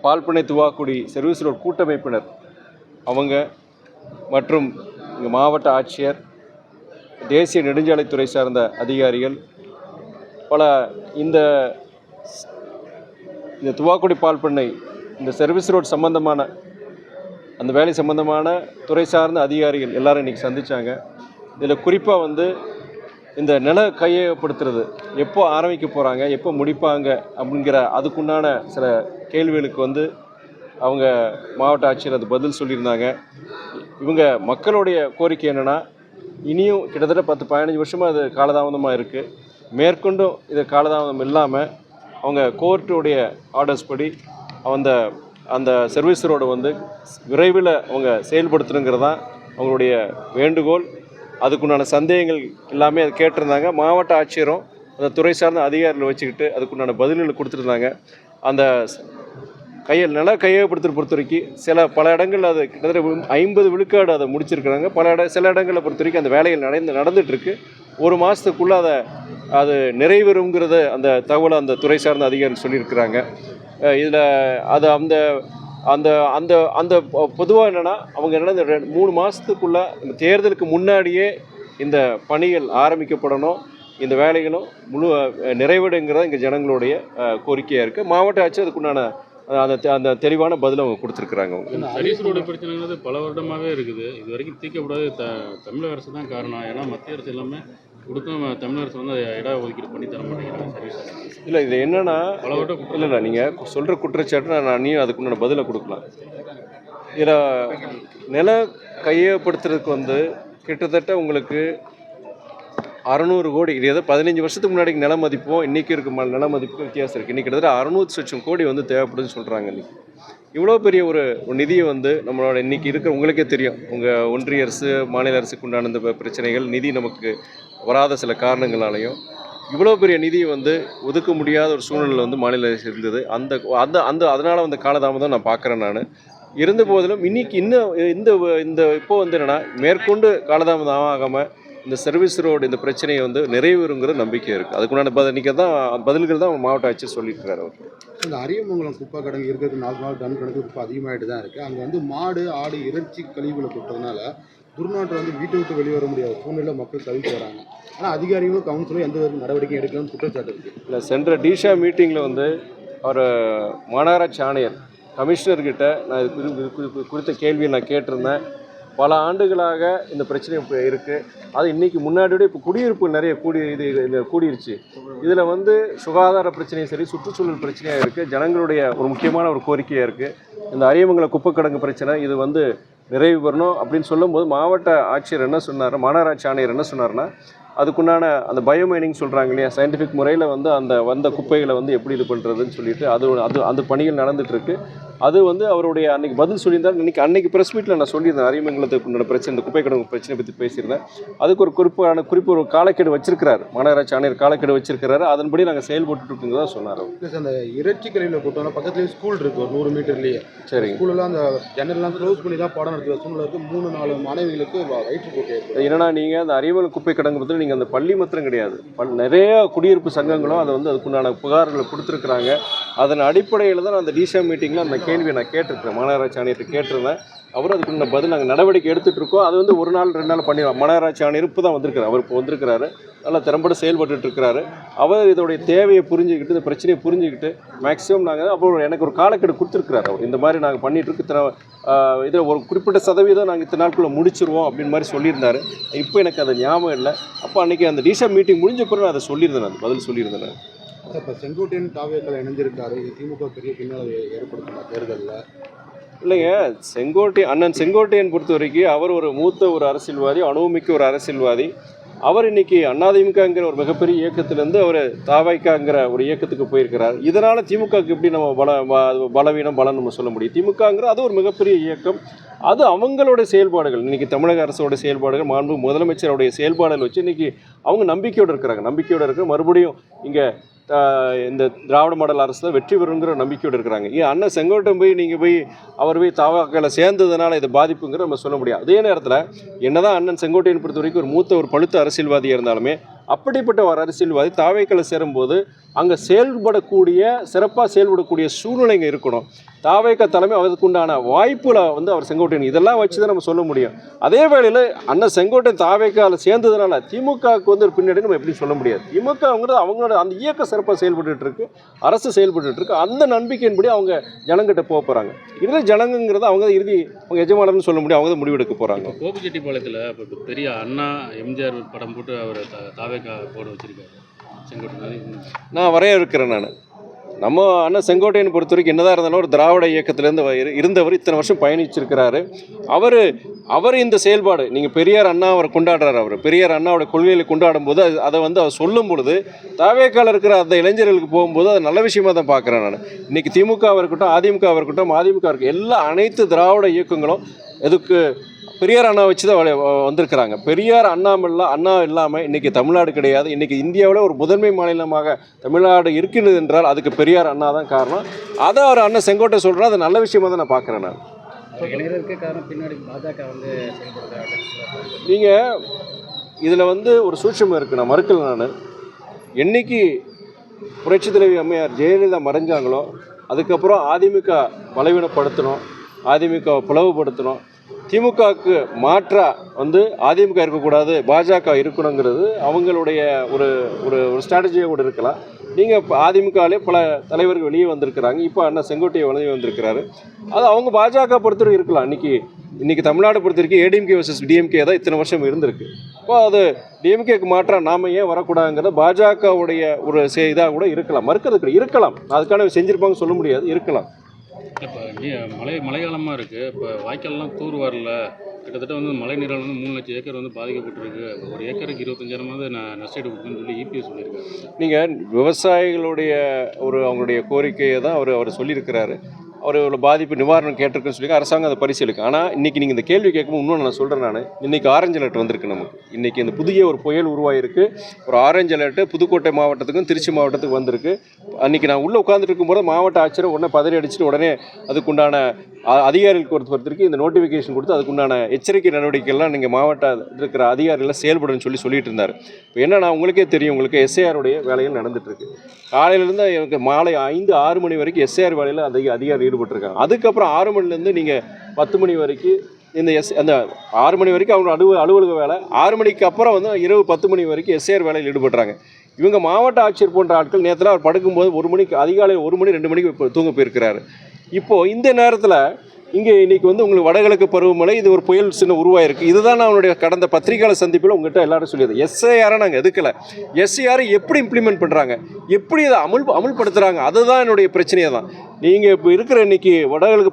பால்பண்ணை Thuvakudi service road கூட்டமைப்பினர் அவங்க மற்றும் இங்கே மாவட்ட ஆட்சியர், தேசிய நெடுஞ்சாலைத்துறை சார்ந்த அதிகாரிகள் பல இந்த துவாக்குடி பால்பண்ணை இந்த சர்வீஸ் ரோட் சம்பந்தமான அந்த வேலை சம்பந்தமான துறை சார்ந்த அதிகாரிகள் எல்லாரும் இன்றைக்கி சந்தித்தாங்க. இதில் குறிப்பாக இந்த நில கையகப்படுத்துறது எப்போ ஆரம்பிக்க போகிறாங்க, எப்போ முடிப்பாங்க அப்படிங்கிற அதுக்குண்டான சில கேள்விகளுக்கு அவங்க மாவட்ட ஆட்சியர் அது பதில் சொல்லியிருந்தாங்க. இவங்க மக்களுடைய கோரிக்கை என்னென்னா, இனியும் கிட்டத்தட்ட 10-15 வருஷமாக அது காலதாமதமாக இருக்குது. மேற்கொண்டும் இது காலதாமதம் இல்லாமல் அவங்க கோர்ட்டுடைய ஆர்டர்ஸ் படி அந்த சர்வீஸ் ரோடை விரைவில் அவங்க செயல்படுத்தணுங்கிறதான் அவங்களுடைய வேண்டுகோள். அதுக்குண்டான சந்தேகங்கள் எல்லாமே அது கேட்டிருந்தாங்க. மாவட்ட ஆட்சியரும் அந்த துறை சார்ந்த அதிகாரிகளை வச்சுக்கிட்டு அதுக்குண்டான பதில்களை கொடுத்துருந்தாங்க. அந்த நில கையகப்படுத்துகிற பொறுத்த வரைக்கும் பல இடங்கள் அது கிட்டத்தட்ட 50 விழுக்காடு அதை முடிச்சிருக்கிறாங்க. சில இடங்களை பொறுத்த வரைக்கும் அந்த வேலைகள் நடந்துகிட்ருக்கு. ஒரு மாதத்துக்குள்ளே அது நிறைவேறுங்கிறத அந்த தகவலை அந்த துறை சார்ந்த அதிகாரிகள் சொல்லியிருக்கிறாங்க. இதில் அது அந்த பொதுவாக என்னென்னா, அவங்க என்னென்னா இந்த 3 மாதத்துக்குள்ளே இந்த தேர்தலுக்கு முன்னாடியே இந்த பணிகள் ஆரம்பிக்கப்படணும், இந்த வேலைகளும் நிறைவேடுங்கிறத இங்கே ஜனங்களுடைய கோரிக்கையாக இருக்குது. மாவட்ட ஆட்சி அதுக்குண்டான அந்த தெளிவான பதில் அவங்க கொடுத்துருக்குறாங்க. சர்வீஸ் ரோடு பிரச்சனைங்கிறது பல வருடமாகவே இருக்குது. இது வரைக்கும் தீர்க்கப்படாது தமிழக அரசு தான் காரணம். ஏன்னா மத்திய அரசு எல்லாமே கொடுத்தும் தமிழக அரசு இடம் ஒதுக்கீடு பண்ணி தர மாட்டேங்கிறாங்க சர்வீஸ். இல்லை, இது என்னென்னா இல்லை நீங்கள் சொல்கிற குற்றச்சாட்டு நான் நீயும் அதுக்குண்டான பதிலை கொடுக்கலாம். இதில் நில கையகப்படுத்துறதுக்கு கிட்டத்தட்ட உங்களுக்கு 600 கோடி, இது ஏதோ 15 வருஷத்துக்கு முன்னாடி நில மதிப்பும் இன்றைக்கி இருக்க நில மதிப்புக்கும் வித்தியாசம் இருக்குது. இன்றைக்கி கிட்டத்தட்ட 600 லட்சம் கோடி தேவைப்படுதுன்னு சொல்கிறாங்க. இன்றைக்கி இவ்வளோ பெரிய ஒரு நிதியை நம்மளோட இன்றைக்கி இருக்கிற உங்களுக்கே தெரியும், உங்கள் ஒன்றிய அரசு மாநில அரசுக்கு உண்டான இந்த பிரச்சனைகள், நிதி நமக்கு வராத சில காரணங்களாலையும் இவ்வளோ பெரிய நிதியை ஒதுக்க முடியாத ஒரு சூழ்நிலை மாநில அரசு இருந்தது. அதனால் காலதாமதம் நான் பார்க்குறேன். நான் இருந்த போதிலும் இன்றைக்கி இந்த இப்போ என்னென்னா, மேற்கொண்டு காலதாமதம் ஆகாமல் இந்த சர்வீஸ் ரோடு இந்த பிரச்சனையை நிறைவேறுங்கிற நம்பிக்கை இருக்குது. அதுக்குண்டான பதில்கள் தான் மாவட்ட ஆட்சியர் சொல்லியிருக்கிறார். அவர் இந்த அரியமங்கலம் குப்பை கிடங்கு இருக்கிறது 4 நாள் டன் கணக்கு குப்பை அதிகமாகிட்டு தான் இருக்குது. அங்கே மாடு ஆடு இறைச்சி கழிவுகளை கொட்டுறதுனால துர்நாற்று வீட்டை விட்டு வெளியே வர முடியாத சூழ்நிலை மக்கள் தவிர்த்து வராங்க. ஆனால் அதிகாரிகளும் கவுன்சிலும் எந்த நடவடிக்கை எடுக்கலாம்னு குற்றச்சாட்டு இருக்குது. இல்லை, சென்ற டிஷா மீட்டிங்கில் அவர் மாநகராட்சி ஆணையர் கமிஷனர்கிட்ட நான் இது குறித்த கேள்வியை நான் கேட்டிருந்தேன். பல ஆண்டுகளாக இந்த பிரச்சனை இப்போ இருக்குது. அது இன்றைக்கி முன்னாடியோட இப்போ குடியிருப்பு நிறைய கூடிருச்சு. இதில் சுகாதார பிரச்சனையும் சரி, சுற்றுச்சூழல் பிரச்சனையாக இருக்குது. ஜனங்களுடைய ஒரு முக்கியமான ஒரு கோரிக்கையாக இருக்குது. இந்த அரியமங்கலம் குப்பை கிடங்கு பிரச்சனை இது நிறைவு பெறணும் அப்படின்னு சொல்லும்போது மாவட்ட ஆட்சியர் என்ன சொன்னார், மாநகராட்சி ஆணையர் என்ன சொன்னார்னா, அதுக்குண்டான அந்த பயோமைனிங் சொல்கிறாங்க இல்லையா, சயின்டிஃபிக் முறையில் அந்த குப்பைகளை எப்படி இது பண்ணுறதுன்னு சொல்லிட்டு அந்த பணிகள் நடந்துகிட்ருக்கு. அது அவருடைய அன்றைக்கி பதில் சொல்லியிருந்தார். அன்றைக்கி ப்ரெஸ் மீட்டில் நான் சொல்லியிருந்தேன், அரியமங்கலத்துக்கு உண்டான பிரச்சனை, இந்த குப்பை கிடங்கு பிரச்சனை பற்றி பேசியிருந்தேன். அதுக்கு ஒரு குறிப்பு ஒரு காலக்கெடு வச்சிருக்கிறார் மாநகராட்சி ஆணையர், காலக்கெடு வச்சிருக்கிறாரு. அதன்படி நாங்கள் செயல்பட்டுருக்குங்கிறதா சொன்னார். அந்த இறைச்சி கழிவில் போட்டோம்னா பக்கத்துலேயே ஸ்கூல் இருக்குது, ஒரு 100 மீட்டர்லேயே. சரி, ஸ்கூலெல்லாம் அந்த ஜன்னல்லாம் க்ளோஸ் பண்ணி தான் பாடம் நடத்துகிற சூழ்நிலை இருக்குது. 3-4 மாணவிகளுக்கு வயிற்று போட்டு. என்னன்னா, நீங்கள் அந்த அரியமங்கலம் குப்பை கிடங்கு பற்றி நீங்கள் அந்த பள்ளி மாத்திரம் கிடையாது, நிறைய குடியிருப்பு சங்கங்களும் அதை அதுக்குண்டான புகார்களை கொடுத்துருக்குறாங்க. அதன் அடிப்படையில் தான் அந்த டிஷா மீட்டிங்கில் அந்த கேள்வியை நான் கேட்டிருக்கிறேன், மாநகராட்சி ஆணையத்தை கேட்டிருந்தேன். அவரும் அதுக்குள்ள பதில் நாங்கள் நடவடிக்கை எடுத்துகிட்டு இருக்கோம். அது 1 நாள் 2 நாள் பண்ணிடுவோம். மாநகராட்சி ஆணையர் இப்போ தான் வந்திருக்கிறார். அவர் இப்போ வந்திருக்கிறாரு, நல்லா திறம்பட செயல்பட்டு இருக்கிறாரு. அவர் இதோடைய தேவையை புரிஞ்சுக்கிட்டு, இந்த பிரச்சனையை புரிஞ்சுக்கிட்டு மேக்ஸிமம் நாங்கள் அப்போ எனக்கு ஒரு காலக்கெடு கொடுத்துருக்குறாரு. அவர் இந்த மாதிரி நாங்கள் பண்ணிகிட்ருக்கு, இதில் ஒரு குறிப்பிட்ட சதவீதம் நாங்கள் இத்தனை நாட்குள்ளே முடிச்சிருவோம் அப்படின்னு மாதிரி சொல்லியிருந்தார். இப்போ எனக்கு அது ஞாபகம் இல்லை. அப்போ அன்றைக்கி அந்த டிஷா மீட்டிங் முடிஞ்ச பிறகு அதை சொல்லியிருந்தேன், அது பதில் சொல்லியிருந்தேன். இப்போ செங்கோட்டையன் தாவேக்கள் இணைஞ்சிருக்காரு, திமுக பெரிய பின்னால் ஏற்படுத்தலாம் தேர்தலில். இல்லைங்க, அண்ணன் செங்கோட்டையன் பொறுத்த வரைக்கும் அவர் ஒரு மூத்த ஒரு அரசியல்வாதி, அனுபவமிக்க ஒரு அரசியல்வாதி. அவர் இன்னைக்கு அதிமுகங்கிற ஒரு மிகப்பெரிய இயக்கத்திலேருந்து அவர் தாவைக்காங்கிற ஒரு இயக்கத்துக்கு போயிருக்கிறார். இதனால் திமுகவுக்கு எப்படி நம்ம பலவீனம் பலம் நம்ம சொல்ல முடியும்? திமுகங்கிற அது ஒரு மிகப்பெரிய இயக்கம், அது அவங்களோட செயல்பாடுகள். இன்றைக்கி தமிழக அரசோட செயல்பாடுகள், மாண்பு முதலமைச்சருடைய செயல்பாடுகள் வச்சு இன்றைக்கி அவங்க நம்பிக்கையோடு இருக்கிறாங்க. மறுபடியும் இங்கே இந்த திராவிட மாடல் அரசு வெற்றி பெறுங்கிற நம்பிக்கையோடு இருக்கிறாங்க. அண்ணன் செங்கோட்டன் அவர் போய் தாவாக்களை சேர்ந்ததுனால இது பாதிப்புங்கிற நம்ம சொல்ல முடியாது. அதே நேரத்தில் என்னதான் அண்ணன் செங்கோட்டையன் பொறுத்த வரைக்கும் ஒரு மூத்த ஒரு பழுத்த அரசியல்வாதியாக இருந்தாலுமே அப்படிப்பட்ட ஒரு அரசியல்வாதி தாவேக்களை சேரும்போது அங்கே சிறப்பாக செயல்படக்கூடிய சூழ்நிலைங்க இருக்கணும். தாவேக தலைமை அதுக்குண்டான வாய்ப்புல வந்து அவர் செங்கோட்டையன் இதெல்லாம் வச்சு தான் நம்ம சொல்ல முடியும். அதே வேளையில் அண்ணன் செங்கோட்டையன் தாவேக்காவில் சேர்ந்ததுனால திமுகவுக்கு வந்து ஒரு பின்னாடி நம்ம எப்படி சொல்ல முடியாது. திமுகங்கிறது அவங்களோட அந்த இயக்கம் சிறப்பாக செயல்பட்டு இருக்கு, அரசு செயல்பட்டு இருக்கு. அந்த நம்பிக்கையின்படி அவங்க ஜனங்கிட்ட போக போகிறாங்க. இதில் ஜனங்கிறது அவங்க அவங்க எஜமானர்னு சொல்ல முடியும், அவங்க தான் முடிவெடுக்க போகிறாங்க. கோபிச்செட்டிப்பாளையத்தில் இப்போ பெரிய அண்ணா எம்ஜிஆர் படம் போட்டு அவர் தாவேக்கா போட வச்சிருக்காரு செங்கோட்டையன். நான் வரையறுக்கிறேன். நம்ம அண்ணன் செங்கோட்டையன் பொறுத்த வரைக்கும் என்னதான் இருந்தாலும் ஒரு திராவிட இயக்கத்திலேருந்து இருந்தவர் இத்தனை வருஷம் பயணிச்சிருக்கிறாரு. அவர் இந்த செயல்பாடு நீங்கள் பெரியார் அண்ணா அவர் கொண்டாடுறாரு. அவர் பெரியார் அண்ணாவோட கொள்கைகளை கொண்டாடும் போது அதை வந்து அவர் சொல்லும் பொழுது தாவேக்கால இருக்கிற அந்த இளைஞர்களுக்கு போகும்போது அது நல்ல விஷயமா தான் பார்க்குறேன் நான். இன்றைக்கி திமுகவாக இருக்கட்டும், அதிமுகவாக இருக்கட்டும், அதிமுக இருக்கட்டும், அனைத்து திராவிட இயக்கங்களும் எதுக்கு பெரியார் அண்ணா வச்சு தான் வந்திருக்கிறாங்க. பெரியார் அண்ணா இல்லாமல் இன்றைக்கி தமிழ்நாடு கிடையாது. இன்றைக்கி இந்தியாவில் ஒரு முதன்மை மாநிலமாக தமிழ்நாடு இருக்கிறது என்றால் அதுக்கு பெரியார் அண்ணா தான் காரணம். அதை அவர் அண்ணன் செங்கோட்டை சொல்கிறேன், அது நல்ல விஷயமாக தான் நான் பார்க்குறேன். நான் நீங்கள் இதில் வந்து ஒரு சூட்சமம் இருக்குது, நான் மறுக்கல. நான் என்னைக்கு புரட்சி தலைவி அம்மையார் ஜெயலலிதா மறைஞ்சாங்களோ அதுக்கப்புறம் அதிமுக பலவீனப்படுத்தணும், அதிமுக பிளவுபடுத்தணும், திமுகவுக்கு மாற்றாக வந்து அதிமுக இருக்கக்கூடாது, பாஜக இருக்கணுங்கிறது அவங்களுடைய ஒரு ஒரு ஸ்ட்ராட்டஜியாக கூட இருக்கலாம். நீங்கள் இப்போ அதிமுகவிலே பல தலைவர்கள் வெளியே வந்திருக்கிறாங்க. இப்போ அண்ணன் செங்கோட்டையை வெளியே வந்திருக்கிறாரு. அது அவங்க பாஜக பொறுத்தவரைக்கும் இருக்கலாம். இன்றைக்கி தமிழ்நாடு பொறுத்த வரைக்கும் ஏடிஎம்கே வர்சஸ் டிஎம்கே தான் இத்தனை வருஷம் இருந்திருக்கு. இப்போ அது டிஎம்கேக்கு மாற்றாக நாம் ஏன் வரக்கூடாதுங்கிறத பாஜகவுடைய ஒரு இதாக கூட இருக்கலாம், மறுக்கிறதுக்கு இருக்கலாம். அதுக்கான செஞ்சுருப்பாங்க சொல்ல முடியாது, இருக்கலாம். இப்போ மழைக்காலமாக இருக்குது. இப்போ வாய்க்கால்லாம் தூர் வரல. கிட்டத்தட்ட வந்து மழை நீரால் வந்து 3 லட்சம் ஏக்கர் வந்து பாதிக்கப்பட்டிருக்கு. ஒரு ஏக்கருக்கு 25,000 நஷ்டீடு கொடுக்குன்னு சொல்லி இபிஎஸ் சொல்லியிருக்காரு. நீங்கள் விவசாயிகளுடைய அவங்களுடைய கோரிக்கையை தான் அவர் சொல்லியிருக்கிறாரு. அவர் இவ்வளோ பாதிப்பு நிவாரணம் கேட்டிருக்குன்னு சொல்லி அரசாங்கம் அதை பரிசீலிக்கும். ஆனால் இன்றைக்கி நீங்கள் இந்த கேள்வி கேட்கும்போது இன்னொன்று நான் சொல்கிறேன். நான் இன்றைக்கி ஆரஞ்சு அலர்ட் வந்திருக்கு நமக்கு. இன்றைக்கி இந்த புதிய ஒரு புயல் உருவாகிருக்கு. ஒரு ஆரஞ்சு அலர்ட்டு புதுக்கோட்டை மாவட்டத்துக்கும் திருச்சி மாவட்டத்துக்கும் வந்திருக்கு. அன்றைக்கி நான் உள்ளே உட்காந்துட்டு இருக்கும்போது மாவட்ட ஆட்சியர் உடனே பதறி அடிச்சுட்டு உடனே அதுக்குண்டான அதிகாரிகளுக்கு பொறுத்தவரைக்கும் இந்த நோட்டிஃபிகேஷன் கொடுத்து அதுக்குண்டான எச்சரிக்கை நடவடிக்கைகள்லாம் நீங்கள் மாவட்ட இருக்கிற அதிகாரிகள்லாம் செயல்படுன்னு சொல்லிட்டு இருந்தார். இப்போ என்னன்னா உங்களுக்கே தெரியும், உங்களுக்கு எஸ்ஐஆருடைய வேலைகள் நடந்துகிட்ருக்கு. காலையிலேருந்து எனக்கு மாலை 5-6 மணி வரைக்கும் எஸ்ஐஆர் வேலையில் அதிகாரி ஈடுபட்டிருக்காங்க. அதுக்கப்புறம் 6 மணிலேருந்து நீங்கள் 10 மணி வரைக்கும் அந்த 6 மணி வரைக்கும் அவங்க அலுவலக வேலை, 6 மணிக்கு அப்புறம் வந்து இரவு 10 மணி வரைக்கும் எஸ்ஐஆர் வேலையில் ஈடுபடுறாங்க. இவங்க மாவட்ட ஆட்சியர் போன்ற ஆட்கள் நேரத்தில் அவர் படுக்கும்போது 1 மணிக்கு அதிகாலை 1 மணி 2 மணிக்கு தூங்க போயிருக்கிறாரு. இப்போது இந்த நேரத்தில் இங்கே இன்றைக்கி வந்து உங்களுக்கு வடகிழக்கு பருவமழை, இது ஒரு புயல் உருவாயிருக்கு. இதுதான் நான் அவனுடைய கடந்த பத்திரிகையாளர் சந்திப்பில் உங்கள்கிட்ட எல்லாரும் சொல்லியது. எஸ்ஐஆரை நாங்கள் எதுக்கலை, எஸ்ஐஆரை எப்படி இம்ப்ளிமெண்ட் பண்ணுறாங்க, எப்படி அதை அமுல்படுத்துகிறாங்க, அதுதான் என்னுடைய பிரச்சனையே தான். நீங்கள் இப்போ இருக்கிற இன்றைக்கி வடகிழக்கு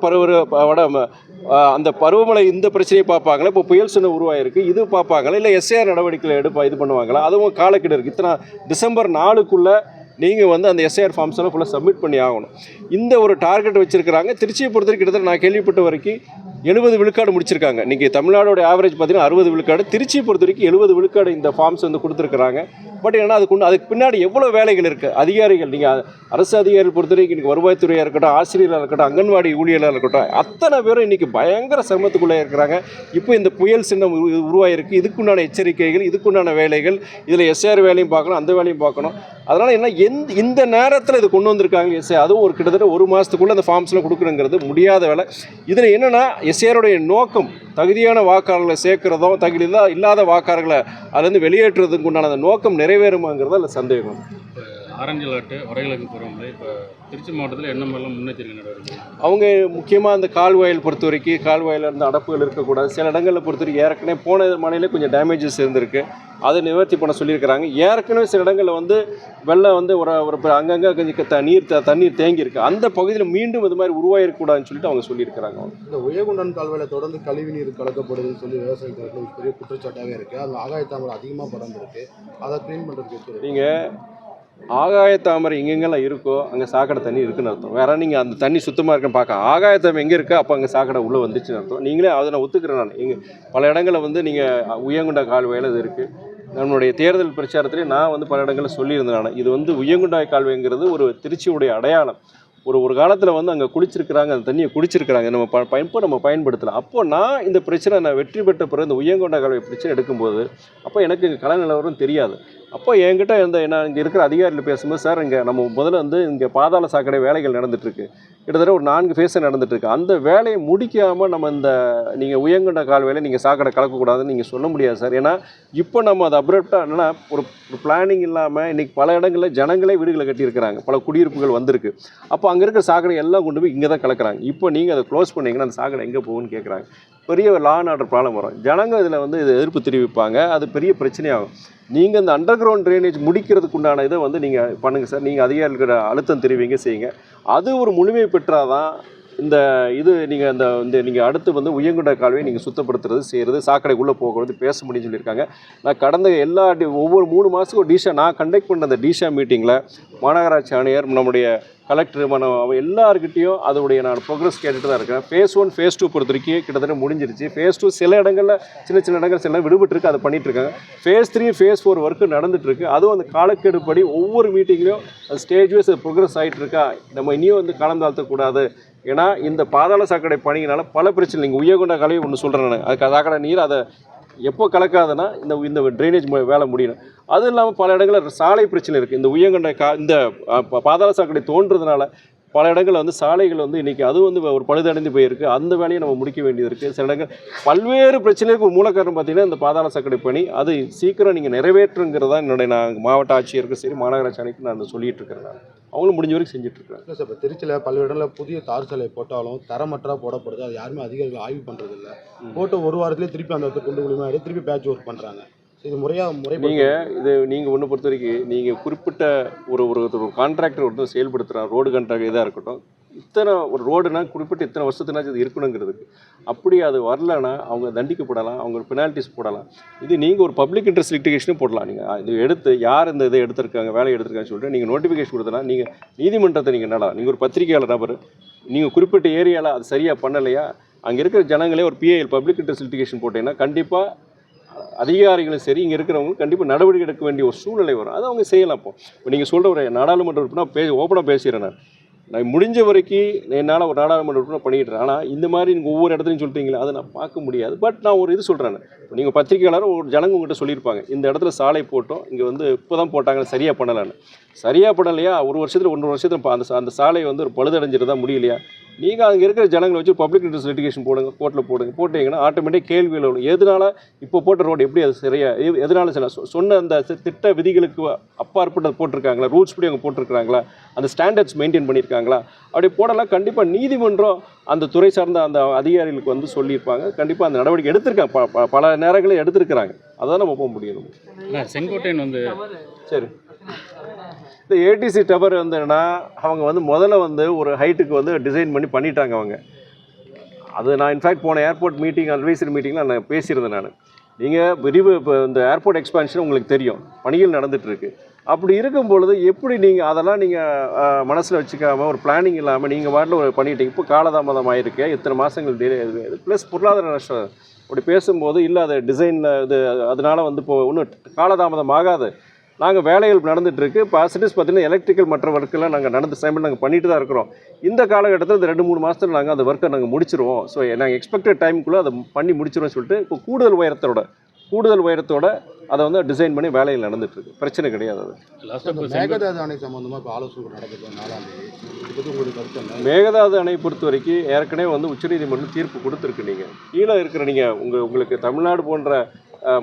அந்த பருவமழை இந்த பிரச்சனையை பார்ப்பாங்களா, இப்போ புயல் உருவாயிருக்கு இது பார்ப்பாங்களா, இல்லை எஸ்ஐஆர் நடவடிக்கைகளை இது பண்ணுவாங்களா, அதுவும் காலக்கெடு இருக்குது. இத்தனை டிசம்பர் 4க்குள்ளே நீங்கள் வந்து அந்த எஸ்ஐஆர் ஃபார்ம்ஸ் எல்லாம் ஃபுல்லாக சப்மிட் பண்ணி ஆகணும். இந்த ஒரு டார்கெட் வச்சுருக்கிறாங்க. திருச்சியை பொறுத்தவரைக்கும் கிட்டத்தட்ட நான் கேள்விப்பட்ட வரைக்கும் 70 விழுக்காடு முடிச்சிருக்காங்க. இன்றைக்கி தமிழ்நாடோட ஆவரேஜ் பார்த்தீங்கன்னா 60 விழுக்காடு. திருச்சியை பொறுத்த வரைக்கும் 70 விழுக்காடு இந்த ஃபார்ம்ஸ் வந்து கொடுத்துருக்குறாங்க. பட் ஏன்னா அதுக்கு பின்னாடி எவ்வளோ வேலைகள் இருக்குது. அதிகாரிகள் நீங்கள் அரசு அதிகாரிகள் பொறுத்த வரைக்கும் இன்றைக்கி வருவாய்த்துறையாக இருக்கட்டும், ஆசிரியராக இருக்கட்டும், அங்கன்வாடி ஊழியராக இருக்கட்டும், அத்தனை பேரும் இன்றைக்கி பயங்கர சிரமத்துக்குள்ளே இருக்கிறாங்க. இப்போ இந்த புயல் சின்னம் உருவாயிருக்கு. இதுக்குண்டான எச்சரிக்கைகள், இதுக்குண்டான வேலைகள், இதில் எஸ்ஆர் வேலையும் பார்க்கணும், அந்த வேலையும் பார்க்கணும். அதனால் என்ன இந்த நேரத்தில் இது கொண்டு வந்திருக்காங்க எஸ்ஐ, அதுவும் ஒரு கிட்டத்தட்ட 1 மாதத்துக்குள்ளே அந்த ஃபார்ம்ஸ்லாம் கொடுக்கணுங்கிறது முடியாத வேலை. இதில் என்னென்னா எஸ்ஐஆருடைய நோக்கம் தகுதியான வாக்காளர்களை சேர்க்கிறதும் இல்லாத வாக்காளர்களை அதுலேருந்து வெளியேற்றுறதுக்கு உண்டான அந்த நோக்கம் நிறைவேறுமாங்கிறத இல்லை சந்தேகம். ஆரஞ்சு அலர்ட்டு, வடகிழக்கு பருவமழை, இப்போ திருச்சி மாவட்டத்தில் என்ன மாதிரிலாம் முன்னெச்சரிக்கை நடவடிக்கை? அவங்க முக்கியமாக அந்த கால்வாயில் பொறுத்த வரைக்கும் கால்வாயில் இருந்த அடப்புகள் இருக்கக்கூடாது. சில இடங்களில் பொறுத்த வரைக்கும் ஏற்கனவே போன மழையிலே கொஞ்சம் டேமேஜஸ் இருந்திருக்கு, அதை நிவர்த்தி பண்ண சொல்லியிருக்கிறாங்க. ஏற்கனவே சில இடங்களில் வந்து வெள்ளம் வந்து ஒரு அங்கங்கே கொஞ்சம் தண்ணீர் தேங்கியிருக்கு. அந்த பகுதியில் மீண்டும் இது மாதிரி உருவாயிருக்கூடாதுன்னு சொல்லிட்டு அவங்க சொல்லியிருக்கிறாங்க. இந்த உயகுண்டன் கால்வாயில் தொடர்ந்து கழிவுநீர் கலக்கப்படுதுன்னு சொல்லி விவசாயிகளுக்கு ஒரு பெரிய குற்றச்சாட்டாகவே இருக்குது. அது ஆகாயத்தாமரை அதிகமாக பறந்துருக்கு. அதை க்ளீன் பண்ணுறதுக்கு நீங்கள் ஆகாயத்தாமரை எங்கெங்கெல்லாம் இருக்கோ அங்கே சாக்கடை தண்ணி இருக்குன்னு அர்த்தம். வேற நீங்கள் அந்த தண்ணி சுத்தமாக இருக்குன்னு பார்க்க ஆகாயத்தாமரை எங்கே இருக்கோ அப்போ அங்கே சாக்கடை உள்ளே வந்துச்சுன்னு அர்த்தம். நீங்களே அதை நான் ஒத்துக்கிறேன். நான் எங்கள் பல இடங்களில் வந்து நீங்கள் உயங்குண்டா கால்வாயில் இது இருக்குது. நம்மளுடைய தேர்தல் பிரச்சாரத்திலே நான் வந்து பல இடங்களில் சொல்லியிருந்தேன். நான் இது வந்து உயங்குண்டாய் கால்வாய்ங்கிறது ஒரு திருச்சியுடைய அடையாளம். ஒரு காலத்தில் வந்து அங்கே குளிச்சிருக்கிறாங்க, அந்த தண்ணியை குடிச்சிருக்கிறாங்க, நம்ம பயன்படுத்தலாம். அப்போது நான் இந்த பிரச்சனை நான் வெற்றி பெற்ற பிறகு இந்த உயங்குண்டா கால்வாய் பிரச்சனை எடுக்கும்போது அப்போ எனக்கு கல நிலவரம் தெரியாது. அப்போ என்கிட்ட நான் இங்கே இருக்கிற அதிகாரிகள் பேசும்போது, சார் இங்கே நம்ம முதல்ல வந்து இங்கே பாதாள சாக்கடை வேலைகள் நடந்துகிட்ருக்கு, கிட்டத்தட்ட ஒரு 4 ஃபேஸு நடந்துகிட்ருக்கு. அந்த வேலையை முடிக்காமல் நம்ம இந்த நீங்கள் உயர்கொண்ட கால்வாயில் நீங்கள் சாக்கடை கலக்கக்கூடாதுன்னு நீங்கள் சொல்ல முடியாது சார். ஏன்னா இப்போ நம்ம அதை அப்ரப்டாக என்னென்னா ஒரு பிளானிங் இல்லாமல் இன்றைக்கி பல இடங்களில் ஜனங்களே வீடுகளை கட்டியிருக்கிறாங்க, பல குடியிருப்புகள் வந்திருக்கு. அப்போ அங்கே இருக்கிற சாக்கடை எல்லாம் கொண்டு போய் இங்கே தான் கலக்கிறாங்க. இப்போ நீங்கள் அதை க்ளோஸ் பண்ணிங்கன்னா அந்த சாக்கடை எங்கே போகும்னு கேட்குறாங்க. பெரிய லா அண்ட் ஆர்டர் ப்ராப்ளம் வரும். ஜனங்க இதில் வந்து இது எதிர்ப்பு தெரிவிப்பாங்க, அது பெரிய பிரச்சனையாகும். நீங்கள் இந்த அண்டர் கிரவுண்ட் ட்ரைனேஜ் முடிக்கிறதுக்கு உண்டான இதை வந்து நீங்கள் பண்ணுங்கள் சார். நீங்கள் அதிகாரிகளோட அழுத்தம் தெரிவிங்க, செய்யுங்க. அது ஒரு முழுமை பெற்றாதான் இந்த நீங்கள் அடுத்து வந்து உயர்கொண்ட கால்வாயை நீங்கள் சுத்தப்படுத்துறது, செய்கிறது, சாக்கடைக்குள்ளே போகிறது பேச முடியும்னு சொல்லியிருக்காங்க. நான் கடந்த ஒவ்வொரு 3 மாதத்துக்கும் டிஷா நான் கண்டக்ட் பண்ண அந்த டிஷா மீட்டிங்கில் மாநகராட்சி ஆணையர், நம்முடைய கலெக்டர், எல்லாருக்கிட்டையும் அதோடைய நான் ப்ரோக்ரஸ் கேட்டுட்டு தான் இருக்கேன். ஃபேஸ் 1 ஃபேஸ் 2 பொறுத்த வரைக்கும் கிட்டத்தட்ட முடிஞ்சிருச்சு. ஃபேஸ் 2 சில இடங்களில் சின்ன இடங்கள் சில விடுபட்டுருக்கு, அதை பண்ணிகிட்ருக்காங்க. ஃபேஸ் 3 ஃபேஸ் 4 ஒர்க்கு நடந்துகிட்ருக்கு. அதுவும் அந்த காலக்கெடுப்படி ஒவ்வொரு மீட்டிங்லையும் ஸ்டேஜ் வைஸ் ப்ரோக்ரஸ் ஆகிட்டு இருக்கா. நம்ம இனியும் வந்து காலம் தாழ்த்தக்கூடாது. ஏன்னா இந்த பாதாள சாக்கடை பணியினால பல பிரச்சனை. நீங்கள் உயர்கொண்ட காலையை ஒன்று சொல்கிறேன் நான், அதுக்கு சாக்கடை நீர் அதை எப்போ கலக்காதுன்னா இந்த ட்ரைனேஜ் வேலை முடியணும். அதுவும் இல்லாமல் பல இடங்களில் சாலை பிரச்சனை இருக்குது. இந்த உயர்கொண்ட இந்த பாதாள சாக்கடை தோன்றதுனால பல இடங்களில் வந்து சாலைகள் வந்து இன்றைக்கி அதுவும் வந்து ஒரு பழுதடைந்து போயிருக்கு. அந்த வேலையை நம்ம முடிக்க வேண்டியது இருக்குது. சில இடங்கள் பல்வேறு பிரச்சனைகளுக்கு ஒரு மூலக்காரணம் பார்த்திங்கன்னா இந்த பாதாள சாக்கடை பணி. அது சீக்கிரம் நீங்கள் நிறைவேற்றுங்கிறதா நான் மாவட்ட ஆட்சியருக்கு சரி மாநகராட்சி ஆணைக்கு நான் சொல்லிகிட்டு இருக்கிறேன். நான் அவங்களும் முடிஞ்ச வரைக்கும் செஞ்சுட்ருக்கேன். இல்லை சார், இப்போ திருச்சியில் பல்வேறு இடங்களில் புதிய தார் சாலை போட்டாலும் தரமற்றாக போடப்படுது. அது யாருமே அதிகாரிகள் ஆய்வு பண்ணுறது இல்லை. போட்டு ஒரு வாரத்துலேயே திருப்பி அந்த இடத்துக்கு கொண்டு மூலியமாக திருப்பி பேட்ச் ஒர்க் பண்ணுறாங்க. இது முறை நீங்கள் ஒன்று பொறுத்த வரைக்கும் நீங்கள் குறிப்பிட்ட ஒரு கான்ட்ராக்டர் ஒருத்தர் செயல்படுத்துகிறார், ரோடு கான்ட்ராக்டர் இதாக இருக்கட்டும், ஒரு ரோடுனா குறிப்பிட்ட இத்தனை வருஷத்துனாச்சும் அது இருக்கணுங்கிறதுக்கு. அப்படி அது வரலன்னா அவங்க தண்டிக்கப்படலாம், அவங்க பெனால்ட்டிஸ் போடலாம். இது நீங்கள் ஒரு பப்ளிக் இன்ட்ரெஸ்ட் லிட்டிகேஷனும் போடலாம். நீங்கள் இது எடுத்து யார் இந்த இதை எடுத்திருக்காங்க, வேலையை எடுத்திருக்காங்கன்னு சொல்லிட்டு நீங்கள் நோட்டிஃபிகேஷன் கொடுத்தனா நீங்கள் நீதிமன்றத்தை நீங்கள் நடலாம். நீங்கள் ஒரு பத்திரிகையாளர் நபர், நீங்கள் குறிப்பிட்ட ஏரியாவில் அது சரியாக பண்ணலையா, அங்கே இருக்கிற ஜனங்களே ஒரு பிஐஎல் பப்ளிக் இன்ட்ரெஸ்ட் லிட்டிகேஷன் போட்டீங்கன்னா கண்டிப்பாக அதிகாரிகளும் சரி இங்கே இருக்கிறவங்க கண்டிப்பாக நடவடிக்கை எடுக்க வேண்டிய ஒரு சூழ்நிலை வரும். அதை அவங்க செய்யலாம். இப்போ நீங்கள் சொல்கிற ஒரு நாடாளுமன்ற உறுப்பினர் ஓப்பனாக பேசுகிறேன். நான் முடிஞ்ச வரைக்கும் என்னால் ஒரு நாடாளுமன்ற உறுப்பினர் பண்ணிக்கிட்டேன். ஆனால் இந்த மாதிரி நீங்கள் ஒவ்வொரு இடத்துலையும் சொல்லிட்டீங்களா, அதை நான் பார்க்க முடியாது. பட் நான் ஒரு இது சொல்கிறேன். இப்போ நீங்கள் பத்திரிகையாளர் ஒரு ஜனங்க உங்கள்கிட்ட சொல்லியிருப்பாங்க, இந்த இடத்துல சாலை போட்டோம், இங்கே வந்து இப்போ தான் போட்டாங்க, சரியாக பண்ணலான்னு. சரியாக பண்ணலையா, ஒரு வருஷத்தில் 1 வருஷத்தில் அந்த சாலை வந்து ஒரு பழுதடைஞ்சிட்டு தான் முடியலையா, நீங்கள் அங்கே இருக்கிற ஜனங்களை வச்சு பப்ளிக் இன்ட்ரெஸ்ட் லிட்டிகேஷன் போடுங்க, கோர்ட்டில் போட்டிங்கன்னா ஆட்டோமேட்டிக் கேள்விகள் வரும். எதனால் இப்போ போட்ட ரோடு எப்படி அது சரியாக, எதனால சொன்ன அந்த திட்ட விதிகளுக்கு அப்பாற்பட்டு போட்டிருக்காங்களா, ரூல்ஸ் படி அவங்க போட்டிருக்காங்களா, அந்த ஸ்டாண்டர்ட்ஸ் மெயின்டைன் பண்ணியிருக்காங்களா, அப்படி போடலாம். கண்டிப்பாக நீதிமன்றம் அந்த துறை சார்ந்த அந்த அதிகாரிகளுக்கு வந்து சொல்லியிருப்பாங்க. கண்டிப்பாக அந்த நடவடிக்கை எடுத்திருக்காங்க, பல நேரங்களில் எடுத்திருக்கிறாங்க. அதான் நம்ம போக முடியும். செங்கோட்டையன் வந்து சரி இந்த ஏடிசி டவர் வந்துன்னா அவங்க வந்து முதல்ல வந்து ஒரு ஹைட்டுக்கு வந்து டிசைன் பண்ணிட்டாங்க அவங்க. அது நான் இன்ஃபேக்ட் போன ஏர்போர்ட் மீட்டிங் அட்வைசரி மீட்டிங்கில் நான் பேசியிருந்தேன். நான் நீங்கள் இப்போ இந்த ஏர்போர்ட் எக்ஸ்பான்ஷன் உங்களுக்கு தெரியும், பணிகள் நடந்துகிட்ருக்கு. அப்படி இருக்கும் பொழுது எப்படி நீங்கள் அதெல்லாம் நீங்கள் மனசில் வச்சுக்காமல் ஒரு பிளானிங் இல்லாமல் நீங்கள் வாட்டில் ஒரு பண்ணிட்டீங்க. இப்போ காலதாமதம் ஆகிருக்கு, இத்தனை மாதங்கள் டிலே, ப்ளஸ் பொருளாதார நஷ்டம். அப்படி பேசும்போது இல்லை அதை டிசைனில் இது அதனால் வந்து இப்போ ஒன்றும் காலதாமதம் ஆகாது, நாங்கள் வேலைகள் நடந்துகிட்ருக்கு. பாசிட்டிவ்ஸ் பார்த்திங்கன்னா எலக்ட்ரிக்கல் மற்ற ஒர்க்கெல்லாம் நாங்கள் நாங்கள் பண்ணிட்டு தான் இருக்கிறோம். இந்த காலகட்டத்தில் இந்த 2-3 மாதத்தில் நாங்கள் அந்த ஒர்க்கை நாங்கள் முடிச்சிருவோம். ஸோ நாங்கள் எக்ஸ்பெக்டட் டைமுக்குள்ளே அதை பண்ணி முடிச்சிருவோம்னு சொல்லிட்டு இப்போ கூடுதல் உயரத்தோட அதை வந்து டிசைன் பண்ணி வேலைகள் நடந்துகிட்ருக்கு. பிரச்சனை கிடையாது. அது மேகதாது அணை சம்மந்தமாக இப்போ ஆலோசனை நடக்குது 4ஆம் தேதி. இதை பற்றி உங்களுக்கு கருத்து என்ன? மேகதாது அணை பொறுத்த வரைக்கும் ஏற்கனவே வந்து உச்சநீதிமன்றம் தீர்ப்பு கொடுத்துருக்கு. நீங்கள் கீழே இருக்கிற உங்களுக்கு தமிழ்நாடு போன்ற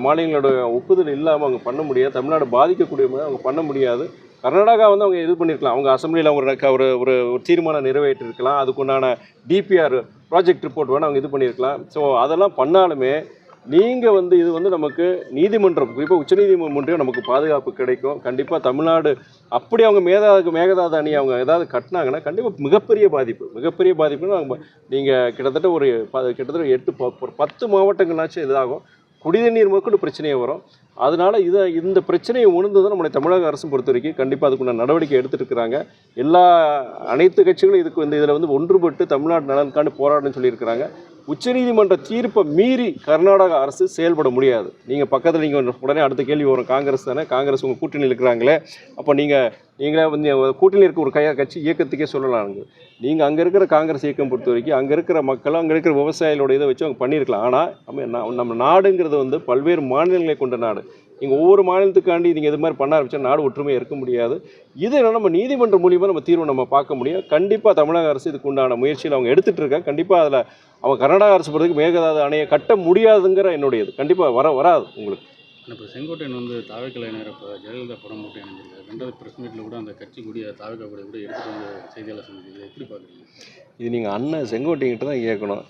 மாநிலங்களோட ஒப்புதல் இல்லாமல் அவங்க பண்ண முடியாது. தமிழ்நாடு பாதிக்கக்கூடிய மாதிரி அவங்க பண்ண முடியாது. கர்நாடகா வந்து அவங்க இது பண்ணியிருக்கலாம், அவங்க அசம்பிளியில் ஒரு ஒரு தீர்மானம் நிறைவேற்றிருக்கலாம், அதுக்குண்டான டிபிஆர் ப்ராஜெக்ட் ரிப்போர்ட் வேணும் அவங்க இது பண்ணியிருக்கலாம். ஸோ அதெல்லாம் பண்ணாலுமே நீங்கள் வந்து இது வந்து நமக்கு நீதிமன்றம், குறிப்பாக உச்சநீதிமன்றம் நமக்கு பாதுகாப்பு கிடைக்கும். கண்டிப்பாக தமிழ்நாடு அப்படி அவங்க மேகதாது அணி அவங்க ஏதாவது கட்டினாங்கன்னா கண்டிப்பாக மிகப்பெரிய பாதிப்புன்னு அவங்க நீங்கள் கிட்டத்தட்ட 10 மாவட்டங்கள்னாச்சும் இதாகும். குடிநீர் மக்கள் பிரச்சனையே வரும். அதனால் இந்த பிரச்சனையை உணர்ந்து தான் நம்முடைய தமிழக அரசும் பொறுத்த வரைக்கும் கண்டிப்பாக அதுக்குள்ள நடவடிக்கை எடுத்துகிட்டு இருக்கிறாங்க. அனைத்து கட்சிகளும் இதில் வந்து ஒன்றுபட்டு தமிழ்நாடு நலனுக்காண்டு போராடணும்னு சொல்லியிருக்கிறாங்க. உச்சநீதிமன்ற தீர்ப்பை மீறி கர்நாடக அரசு செயல்பட முடியாது. நீங்கள் பக்கத்தில் நீங்கள் உடனே அடுத்த கேள்வி வரும், காங்கிரஸ் தானே, காங்கிரஸ் உங்கள் கூட்டணியில் இருக்கிறாங்களே, அப்போ நீங்களே வந்து கூட்டணியில் இருக்க ஒரு கட்சி இயக்கத்துக்கே சொல்லலாம். நீங்கள் அங்கே இருக்கிற காங்கிரஸ் இயக்கம் பொறுத்த வரைக்கும் அங்கே இருக்கிற மக்களும் அங்கே இருக்கிற விவசாயிகளோட இதை வச்சு அவங்க பண்ணியிருக்கலாம். ஆனால் நம்ம நாடுங்கிறது வந்து பல்வேறு மாநிலங்களை கொண்ட நாடு. நீங்கள் ஒவ்வொரு மாநிலத்துக்காண்டி நீங்கள் இது மாதிரி பண்ண ஆரம்பிச்சா நாடு ஒற்றுமையாக இருக்க முடியாது. இது என்ன நம்ம நீதிமன்றம் மூலியமாக நம்ம தீர்வு நம்ம பார்க்க முடியும். கண்டிப்பாக தமிழக அரசு இதுக்கு உண்டான முயற்சியில் அவங்க எடுத்துகிட்டு இருக்காங்க. கண்டிப்பாக அதில் அவங்க கர்நாடக அரசு பொறுத்தவரைக்கும் மேகதாது அணையை கட்ட முடியாதுங்கிற என்னுடையது. கண்டிப்பாக வராது உங்களுக்கு. இப்போ செங்கோட்டையன் வந்து தாவேக்கலைஞர் இப்போ ஜெயலலிதா படம் போட்டு இணைஞ்சிருக்காரு. ரெண்டாவது ப்ரெஸ் மீட்டில் கூட அந்த கட்சி கூடிய தாவேக்கா கூட எடுத்துகிட்டு வந்து செய்தியாளர் சந்திச்சு எப்படி பார்க்குறீங்க? இது நீங்கள் அண்ணன் செங்கோட்டையன்கிட்ட தான் கேட்கணும்.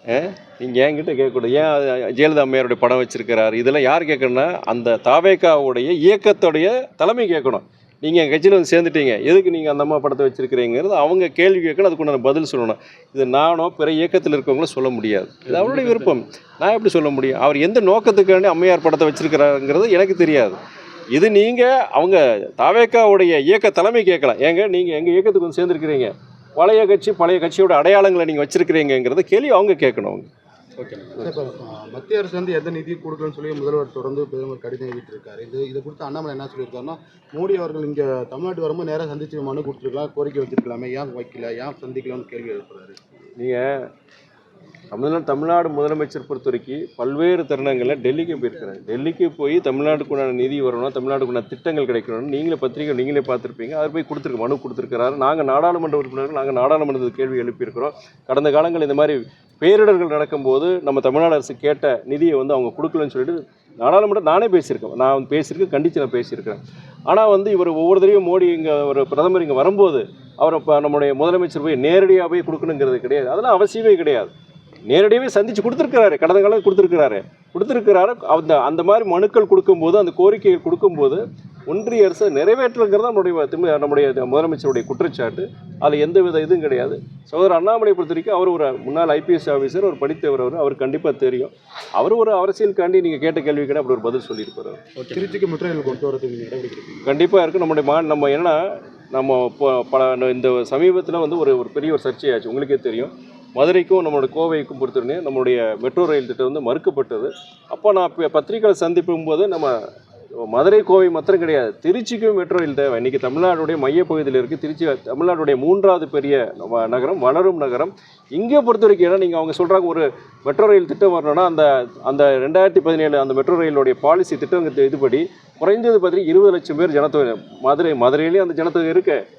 நீங்கள் என்கிட்ட கேட்கக்கூடாது. ஏன் ஜெயலலிதா அம்மையாருடைய படம் வச்சிருக்கிறாரு, இதெல்லாம் யார் கேட்கணும்னா அந்த தாவேக்காவுடைய இயக்கத்துடைய தலைமை கேட்கணும். நீங்கள் எங்கள் கட்சியில் வந்து சேர்ந்துட்டீங்க, எதுக்கு நீங்கள் அந்த அம்மா படத்தை வச்சிருக்கிறீங்கிறது அவங்க கேள்வி கேட்கணும். அதுக்குண்டான பதில் சொல்லணும். இது நானோ பிற இயக்கத்தில் இருக்கவங்களும் சொல்ல முடியாது. இது அவருடைய விருப்பம். நான் எப்படி சொல்ல முடியும்? அவர் எந்த நோக்கத்துக்காண்டி அம்மையார் படத்தை வச்சிருக்கிறாருங்கிறது எனக்கு தெரியாது. இது நீங்கள் அவங்க தாவேக்காவுடைய இயக்க தலைமை கேட்கலாம். ஏங்க நீங்கள் எங்கள் இயக்கத்துக்கு வந்து சேர்ந்துருக்கிறீங்க, பழைய கட்சியோட அடையாளங்களை நீங்கள் வச்சிருக்கிறீங்கிறத கேள்வி அவங்க கேட்கணும். அவங்க ஓகே. இப்போ மத்திய அரசு வந்து எந்த நிதி கொடுக்கலன்னு சொல்லி முதல்வர் தொடர்ந்து பிரதமர் கடிதம் எழுதிட்டு இதை குறித்து அண்ணாமலை என்ன சொல்லியிருக்காருன்னா, மோடி அவர்கள் இங்கே தமிழ்நாட்டு வரும்போது நேராக சந்திச்சு மனு கொடுத்துருக்கலாம், கோரிக்கை வச்சிருக்கலாமே, ஏன் வைக்கல, ஏன் சந்திக்கலாம்னு கேள்வி எழுப்புறாரு. நீங்கள் தமிழ்நாடு முதலமைச்சர் பொறுத்த வரைக்கும் பல்வேறு தருணங்களில் டெல்லிக்கு போயிருக்கிறாங்க. டெல்லிக்கு போய் தமிழ்நாட்டுக்குண்டான நிதி வரணும், தமிழ்நாட்டுக்குண்டான திட்டங்கள் கிடைக்கணும்னு நீங்களே பார்த்துருப்பீங்க. அதை போய் மனு கொடுத்துருக்கிறாரு. நாங்கள் நாடாளுமன்ற உறுப்பினர்கள் நாடாளுமன்றத்துக்கு கேள்வி எழுப்பியிருக்கிறோம். கடந்த காலங்கள் இந்த மாதிரி பேரிடர்கள் நடக்கும்போது நம்ம தமிழ்நாடு அரசு கேட்ட நிதியை வந்து அவங்க கொடுக்கலன்னு சொல்லிட்டு நாடாளுமன்றம் நானே பேசியிருக்கேன். கண்டித்து நான் பேசியிருக்கிறேன். ஆனால் இவர் ஒவ்வொரு தடவையும் மோடி இங்கே ஒரு பிரதமர் இங்கே வரும்போது அவர் இப்போ நம்முடைய முதலமைச்சர் போய் நேரடியாக போய் கொடுக்கணுங்கிறது கிடையாது. அதெல்லாம் அவசியமே கிடையாது. நேரடியாகவே சந்தித்து கொடுத்துருக்கிறாரு. கடந்த காலம் கொடுத்துருக்கிறாரு. அந்த மாதிரி மனுக்கள் கொடுக்கும்போது, அந்த கோரிக்கைகள் கொடுக்கும்போது ஒன்றிய அரசு நிறைவேற்றலுங்கிறது நம்முடைய முதலமைச்சருடைய குற்றச்சாட்டு. அதில் எந்தவித இதுவும் கிடையாது. சகோதரர் அண்ணாமலை பொறுத்த வரைக்கும் அவர் ஒரு முன்னாள் IPS ஆஃபீஸர், ஒரு படித்தவர். அவர் கண்டிப்பாக தெரியும். அவர் ஒரு அரசியலுக்காண்டி நீங்கள் கேட்ட கேள்விக்கான அப்படி ஒரு பதில் சொல்லியிருப்பார். திருச்சிக்கு மெட்ரோ ரயில் கொண்டு வரதுக்கு நடவடிக்கை கண்டிப்பாக இருக்குது. நம்ம என்னன்னா இந்த சமீபத்தில் ஒரு பெரிய ஒரு சர்ச்சையாச்சு. உங்களுக்கே தெரியும். மதுரைக்கும் நம்மளோட கோவைக்கும் பொறுத்தவரை நம்மளுடைய மெட்ரோ ரயில் திட்டம் மறுக்கப்பட்டது. அப்போ நான் பத்திரிகைகளை சந்திப்பும் போது நம்ம மதுரை கோவை மாத்திரம் கிடையாது, திருச்சிக்கும் மெட்ரோ ரயில் தேவை. இன்றைக்கி தமிழ்நாடுடைய மையப்பகுதியில் இருக்குது திருச்சி. தமிழ்நாடுடைய 3வது பெரிய நகரம், வளரும் நகரம். இங்கே பொறுத்த வரைக்கும் ஏன்னா நீங்கள் அவங்க சொல்கிறாங்க ஒரு மெட்ரோ ரயில் திட்டம் வரணும்னா அந்த 2017 அந்த மெட்ரோ ரயிலுடைய பாலிசி திட்டம் இதுபடி குறைந்தது பார்த்தீங்கன்னா 20 லட்சம் பேர் ஜனத்தொகை. மதுரையிலேயும் அந்த ஜனத்தொகை இருக்குது,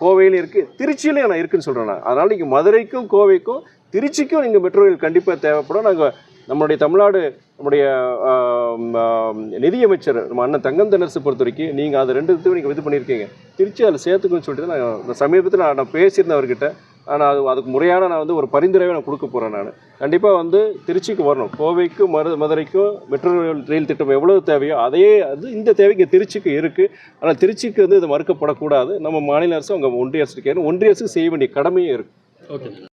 கோவையிலும் இருக்குது, திருச்சியிலையும் நான் இருக்குன்னு சொல்கிறேன் நான். அதனால் நீங்கள் மதுரைக்கும் கோவைக்கும் திருச்சிக்கும் நீங்கள் மெட்ரோ ரயில் கண்டிப்பாக தேவைப்படும். நாங்கள் நம்மளுடைய தமிழ்நாடு நம்முடைய நிதியமைச்சர் நம்ம அண்ணன் தங்கம் தென்னரசு பொறுத்த வரைக்கும் நீங்கள் அது 2 நீங்கள் இது பண்ணியிருக்கீங்க, திருச்சி அதில் சேர்த்துக்குன்னு சொல்லிட்டு நான் சமீபத்தில் நான் பேசியிருந்தேன் அவர்கிட்ட. ஆனால் அதுக்கு முறையான நான் ஒரு பரிந்துரையை நான் கொடுக்க போகிறேன். நான் கண்டிப்பாக திருச்சிக்கு வரணும். கோவைக்கும் மதுரைக்கும் மெட்ரோ ரயில் திட்டம் எவ்வளோ தேவையோ இந்த தேவைக்கு திருச்சிக்கு இருக்குது. ஆனால் திருச்சிக்கு இது மறுக்கப்படக்கூடாது. நம்ம மாநில அரசு அவங்க ஒன்றிய அரசுக்கு செய்ய வேண்டிய கடமையும் இருக்குது. ஓகே.